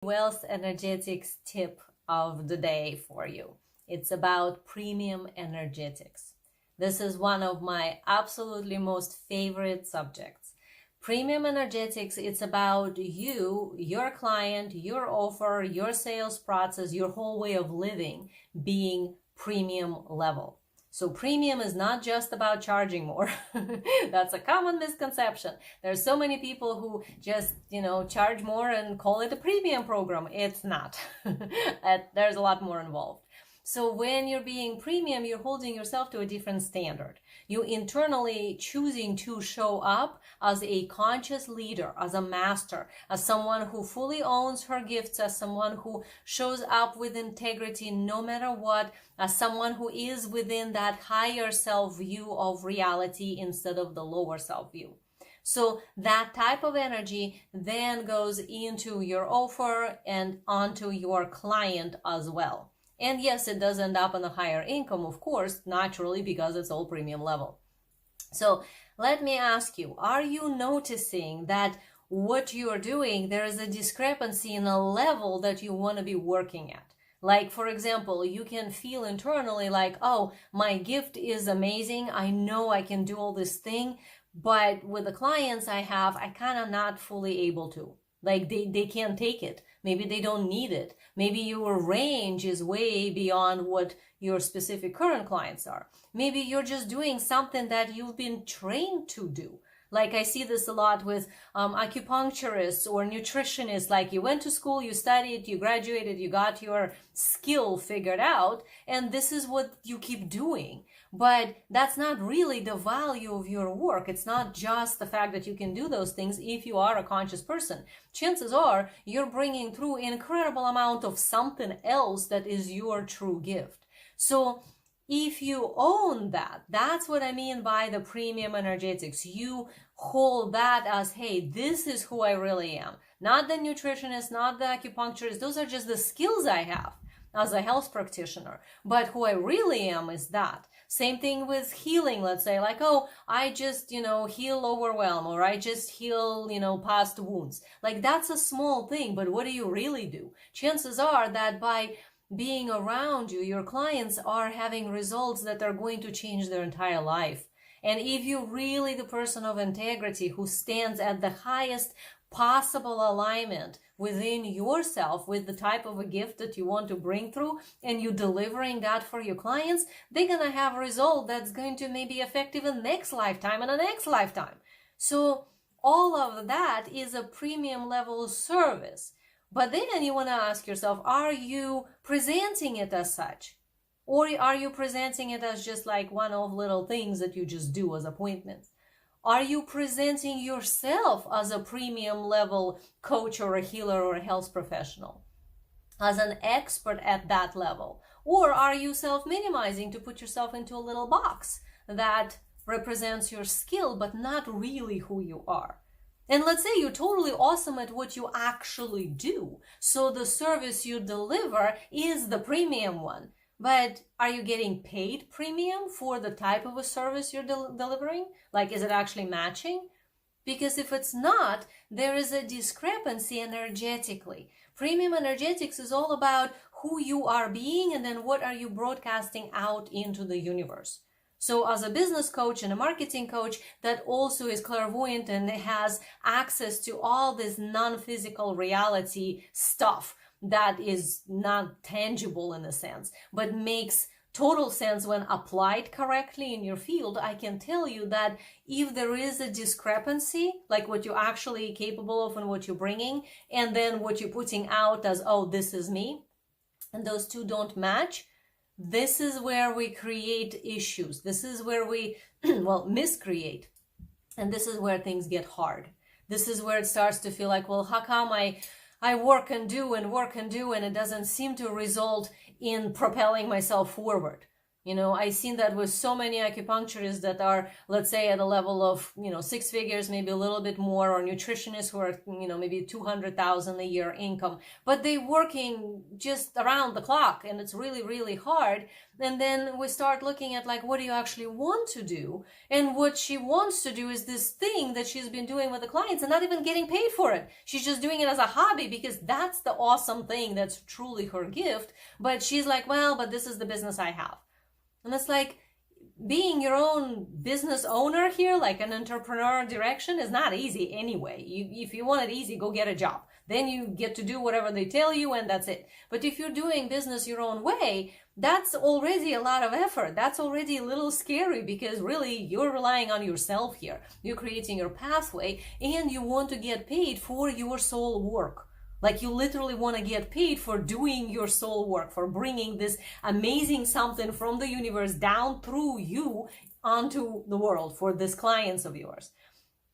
Wealth energetics tip of the day for you. It's about premium energetics. This is one of my absolutely most favorite subjects. Premium energetics, it's about you, your client, your offer, your sales process, your whole way of living being premium level. So premium is not just about charging more. That's a common misconception. There's so many people who just, charge more and call it a premium program. It's not. There's a lot more involved. So when you're being premium, you're holding yourself to a different standard. You internally choosing to show up as a conscious leader, as a master, as someone who fully owns her gifts, as someone who shows up with integrity no matter what, as someone who is within that higher self view of reality instead of the lower self view. So that type of energy then goes into your offer and onto your client as well. And yes, it does end up on a higher income, of course, naturally, because it's all premium level. So let me ask you, are you noticing that what you are doing, there is a discrepancy in a level that you want to be working at? Like, for example, you can feel internally like, oh, my gift is amazing. I know I can do all this thing, but with the clients I have, I kind of not fully able to. Like they can't take it. Maybe they don't need it. Maybe your range is way beyond what your specific current clients are. Maybe you're just doing something that you've been trained to do. Like I see this a lot with acupuncturists or nutritionists. Like you went to school, you studied, you graduated, you got your skill figured out, and this is what you keep doing. But that's not really the value of your work. It's not just the fact that you can do those things if you are a conscious person. Chances are you're bringing through an incredible amount of something else that is your true gift. So if you own that, that's what I mean by the premium energetics. You hold that as, hey, this is who I really am. Not the nutritionist, not the acupuncturist. Those are just the skills I have as a health practitioner. But who I really am is that. Same thing with healing, let's say, like, oh, I just, heal overwhelm, or I just heal, past wounds. Like, that's a small thing, but what do you really do? Chances are that by being around you, your clients are having results that are going to change their entire life. And if you're really the person of integrity who stands at the highest possible alignment within yourself with the type of a gift that you want to bring through, and you delivering that for your clients, they're going to have a result that's going to maybe effective in next lifetime and the next lifetime. So all of that is a premium level service. But then you want to ask yourself, are you presenting it as such? Or are you presenting it as just like one of little things that you just do as appointments? Are you presenting yourself as a premium level coach or a healer or a health professional, as an expert at that level? Or are you self-minimizing to put yourself into a little box that represents your skill, but not really who you are? And let's say you're totally awesome at what you actually do. So the service you deliver is the premium one. But are you getting paid premium for the type of a service you're delivering? Like, is it actually matching? Because if it's not, there is a discrepancy energetically. Premium energetics is all about who you are being and then what are you broadcasting out into the universe. So as a business coach and a marketing coach that also is clairvoyant and has access to all this non-physical reality stuff that is not tangible in a sense, but makes total sense when applied correctly in your field, I can tell you that if there is a discrepancy, like what you're actually capable of and what you're bringing, and then what you're putting out as, oh, this is me, and those two don't match, this is where we create issues. This is where we, miscreate. And this is where things get hard. This is where it starts to feel like, well, how come I work and do and it doesn't seem to result in propelling myself forward? You know, I've seen that with so many acupuncturists that are, let's say, at a level of, 6 figures, maybe a little bit more, or nutritionists who are, maybe 200,000 a year income, but they working just around the clock, and it's really, really hard. And then we start looking at, like, what do you actually want to do? And what she wants to do is this thing that she's been doing with the clients and not even getting paid for it. She's just doing it as a hobby because that's the awesome thing that's truly her gift. But she's like, well, but this is the business I have. And it's like, being your own business owner here, like an entrepreneur direction, is not easy anyway. If you want it easy, go get a job. Then you get to do whatever they tell you, and that's it. But if you're doing business your own way, that's already a lot of effort. That's already a little scary, because really you're relying on yourself here. You're creating your pathway, and you want to get paid for your soul work. Like, you literally want to get paid for doing your soul work, for bringing this amazing something from the universe down through you onto the world for these clients of yours.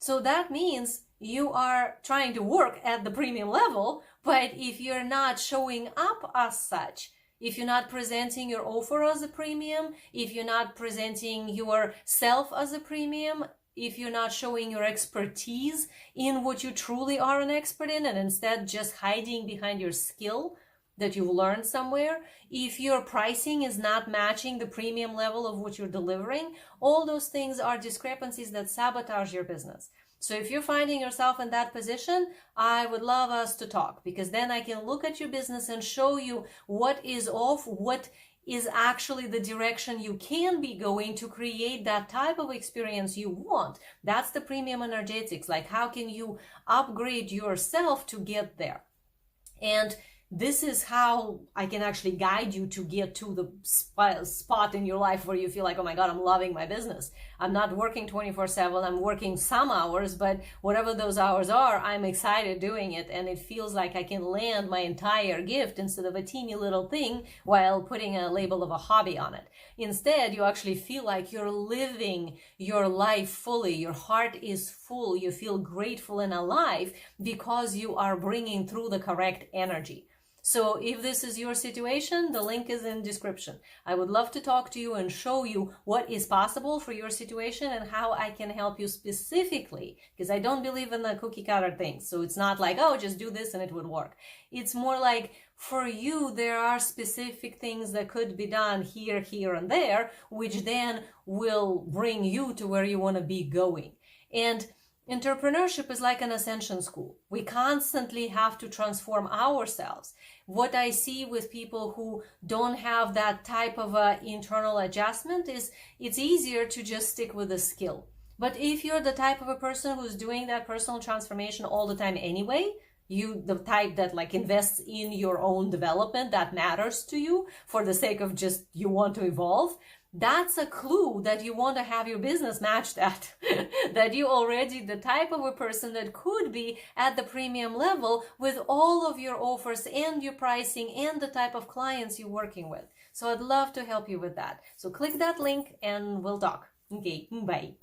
So that means you are trying to work at the premium level, but if you're not showing up as such, if you're not presenting your offer as a premium, if you're not presenting yourself as a premium, if you're not showing your expertise in what you truly are an expert in, and instead just hiding behind your skill that you've learned somewhere, if your pricing is not matching the premium level of what you're delivering, all those things are discrepancies that sabotage your business. So if you're finding yourself in that position, I would love us to talk, because then I can look at your business and show you what is off, what is actually the direction you can be going to create that type of experience you want. That's the premium energetics. Like, how can you upgrade yourself to get there? And this is how I can actually guide you to get to the spot in your life where you feel like, oh my God, I'm loving my business. I'm not working 24/7. I'm working some hours, but whatever those hours are, I'm excited doing it. And it feels like I can land my entire gift instead of a teeny little thing while putting a label of a hobby on it. Instead, you actually feel like you're living your life fully. Your heart is full. You feel grateful and alive because you are bringing through the correct energy. So if this is your situation, the link is in description. I would love to talk to you and show you what is possible for your situation and how I can help you specifically, because I don't believe in the cookie cutter thing. So it's not like, oh, just do this and it would work. It's more like, for you, there are specific things that could be done here, here, and there, which then will bring you to where you want to be going. And entrepreneurship is like an ascension school. We constantly have to transform ourselves. What I see with people who don't have that type of internal adjustment is it's easier to just stick with a skill. But if you're the type of a person who's doing that personal transformation all the time anyway, you the type that like invests in your own development, that matters to you for the sake of just you want to evolve, that's a clue that you want to have your business match that. That you already the type of a person that could be at the premium level with all of your offers and your pricing and the type of clients you're working with. So I'd love to help you with that. So click that link and we'll talk. Okay, bye.